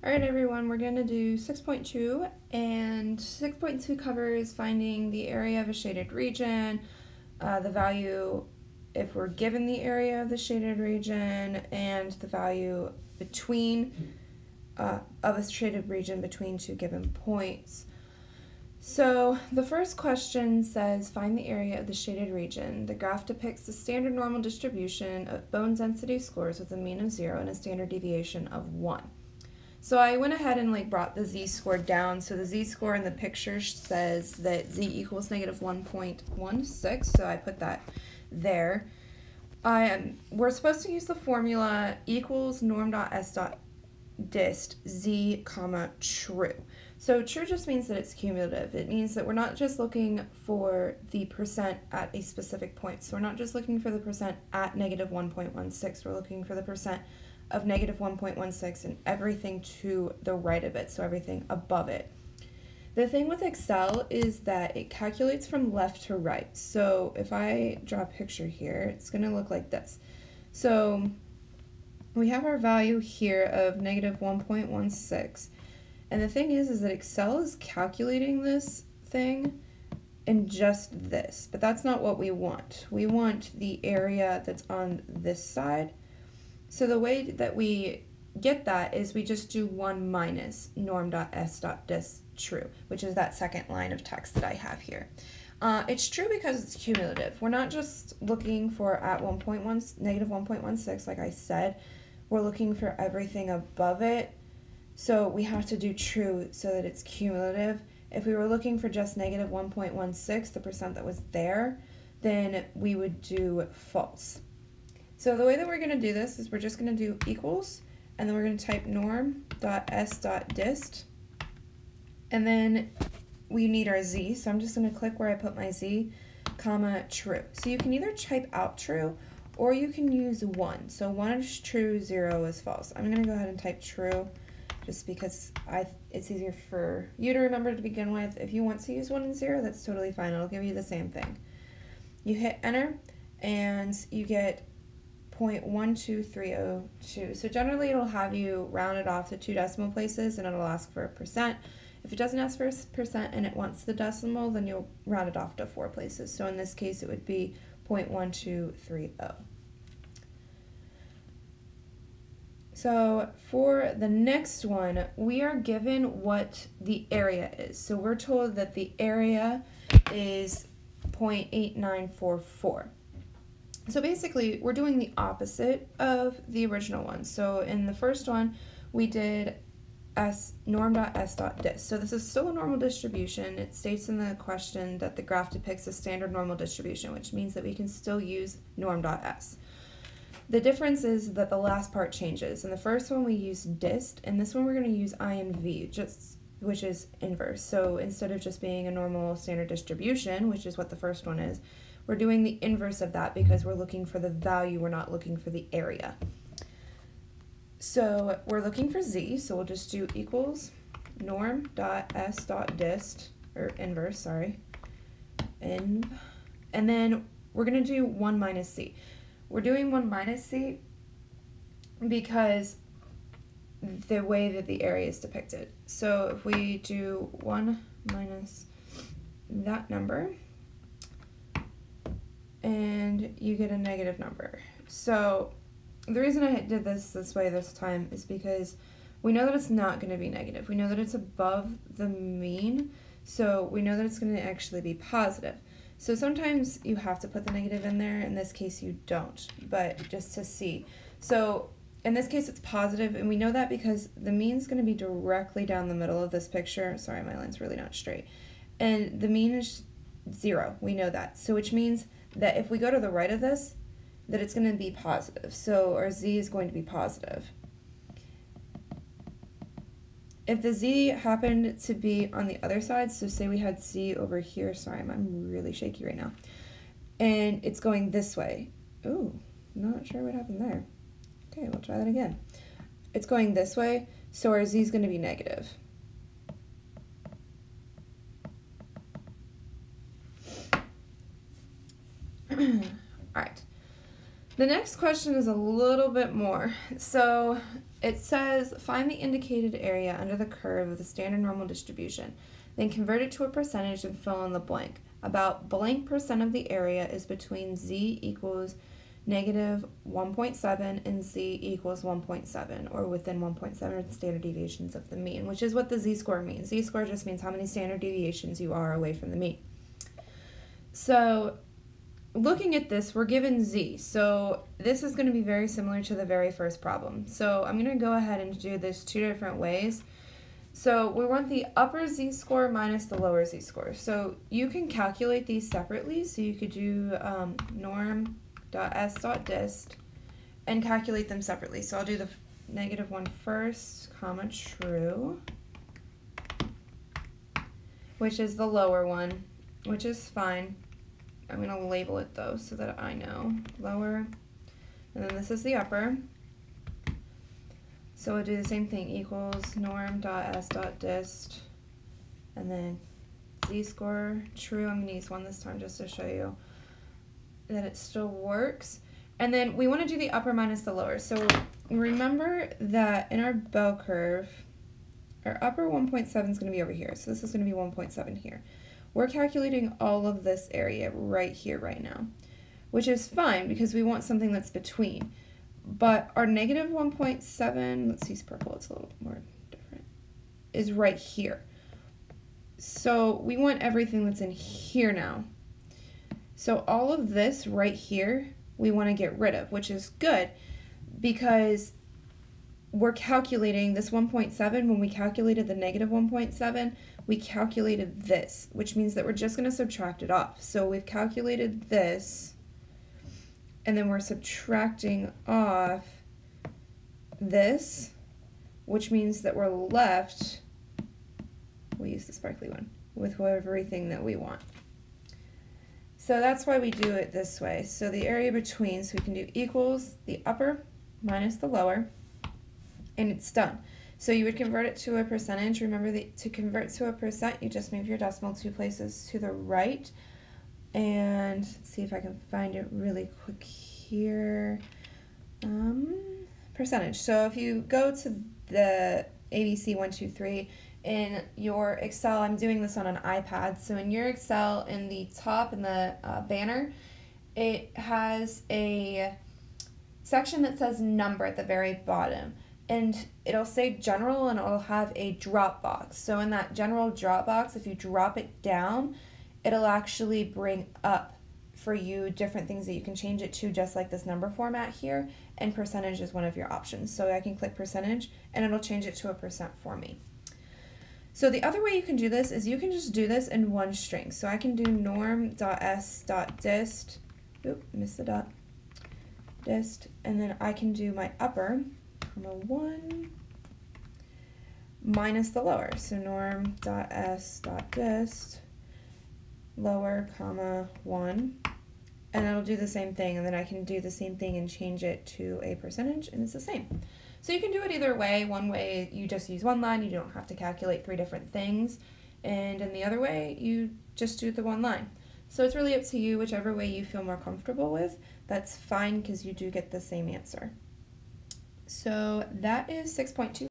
Alright everyone, we're going to do 6.2, and 6.2 covers finding the area of a shaded region, the value if we're given the area of the shaded region, and the value between of a shaded region between two given points. So the first question says, find the area of the shaded region. The graph depicts the standard normal distribution of bone density scores with a mean of 0 and a standard deviation of 1. So I went ahead and brought the z-score down. So the z-score in the picture says that z equals negative 1.16, so I put that there. We're supposed to use the formula equals norm.s.dist z comma true. So true just means that it's cumulative. It means that we're not just looking for the percent at a specific point. So we're not just looking for the percent at negative 1.16. We're looking for the percent of negative 1.16 and everything to the right of it, so everything above it. The thing with Excel is that it calculates from left to right. So if I draw a picture here, it's going to look like this. So we have our value here of negative 1.16, and the thing is that Excel is calculating this thing in just this, but that's not what we want. We want the area that's on this side. So the way that we get that is we just do 1 minus norm.s.dist true, which is that second line of text that I have here. It's true because it's cumulative. We're not just looking for at negative 1.16, like I said. We're looking for everything above it. So we have to do true so that it's cumulative. If we were looking for just negative 1.16, the percent that was there, then we would do false. So the way that we're going to do this is we're just going to do equals, and then we're going to type norm.s.dist, and then we need our z, so I'm just going to click where I put my z, comma, true. So you can either type out true, or you can use 1. So 1 is true, 0 is false. I'm going to go ahead and type true, just because it's easier for you to remember to begin with. If you want to use 1 and 0, that's totally fine. It'll give you the same thing. You hit enter, and you get 0.12302. So generally it'll have you round it off to 2 decimal places, and it'll ask for a percent. If it doesn't ask for a percent and it wants the decimal, then you'll round it off to 4 places. So in this case it would be 0.1230. So for the next one, we are given what the area is. So we're told that the area is 0.8944. So basically, we're doing the opposite of the original one. So in the first one, we did norm.s.dist. So this is still a normal distribution. It states in the question that the graph depicts a standard normal distribution, which means that we can still use norm.s. The difference is that the last part changes. In the first one, we used dist, and this one we're going to use I and v, which is inverse. So instead of just being a normal standard distribution, which is what the first one is, we're doing the inverse of that because we're looking for the value, we're not looking for the area. So we're looking for z, so we'll just do equals norm.s.dist, or inverse, sorry, and then we're going to do 1 minus c. We're doing 1 minus c because the way that the area is depicted. So if we do 1 minus that number, and you get a negative number. So the reason I did this way this time is because we know that it's not going to be negative. We know that it's above the mean, so we know that it's going to actually be positive. So sometimes you have to put the negative in there. In this case, you don't, but just to see. So in this case, it's positive, and we know that because the mean is going to be directly down the middle of this picture. Sorry, my line's really not straight. And the mean is 0. We know that. So which means that if we go to the right of this, that it's going to be positive. So our z is going to be positive. If the z happened to be on the other side, so say we had z over here, sorry, I'm really shaky right now, and it's going this way. Ooh, not sure what happened there. Okay, we'll try that again. It's going this way, so our z is going to be negative. Alright, The next question is a little bit more. So it says, find the indicated area under the curve of the standard normal distribution. Then convert it to a percentage and fill in the blank. About blank percent of the area is between z equals negative 1.7 and z equals 1.7, or within 1.7 standard deviations of the mean, which is what the z-score means. Z-score just means how many standard deviations you are away from the mean. So looking at this, we're given z. So this is going to be very similar to the very first problem. So I'm going to go ahead and do this two different ways. So we want the upper z-score minus the lower z-score. So you can calculate these separately. So you could do norm.s.dist and calculate them separately. So I'll do the negative one first, comma, true, which is the lower one, which is fine. I'm going to label it though so that I know. Lower, and then this is the upper. So we'll do the same thing, equals norm.s.dist, and then z-score, true. I'm going to use one this time just to show you that it still works. And then we want to do the upper minus the lower. So remember that in our bell curve, our upper 1.7 is going to be over here. So this is going to be 1.7 here. We're calculating all of this area right here, right now, which is fine because we want something that's between. But our negative 1.7, let's use purple, it's a little more different, is right here. So we want everything that's in here now. So all of this right here, we want to get rid of, which is good because we're calculating this 1.7. When we calculated the negative 1.7, we calculated this, which means that we're just going to subtract it off. So we've calculated this, and then we're subtracting off this, which means that we're left, we'll use the sparkly one, with everything that we want. So that's why we do it this way. So the area between, so we can do equals the upper minus the lower, and it's done. So you would convert it to a percentage. Remember that to convert to a percent, you just move your decimal 2 places to the right. And let's see if I can find it really quick here. Percentage. So if you go to the ABC 1, 2, 3 in your Excel, I'm doing this on an iPad. So in your Excel, in the top in the banner, it has a section that says number at the very bottom. And it'll say general and it'll have a drop box. So in that general drop box, if you drop it down, it'll actually bring up for you different things that you can change it to, just like this number format here, and percentage is one of your options. So I can click percentage and it'll change it to a percent for me. So the other way you can do this is you can just do this in one string. So I can do norm.s.dist, oop, missed the dot, dist, and then I can do my upper, comma 1, minus the lower. So norm.s.dist, lower, comma 1, and it'll do the same thing, and then I can do the same thing and change it to a percentage, and it's the same. So you can do it either way. One way you just use one line, you don't have to calculate 3 different things, and in the other way you just do the one line. So it's really up to you, whichever way you feel more comfortable with. That's fine because you do get the same answer. So that is 6.2.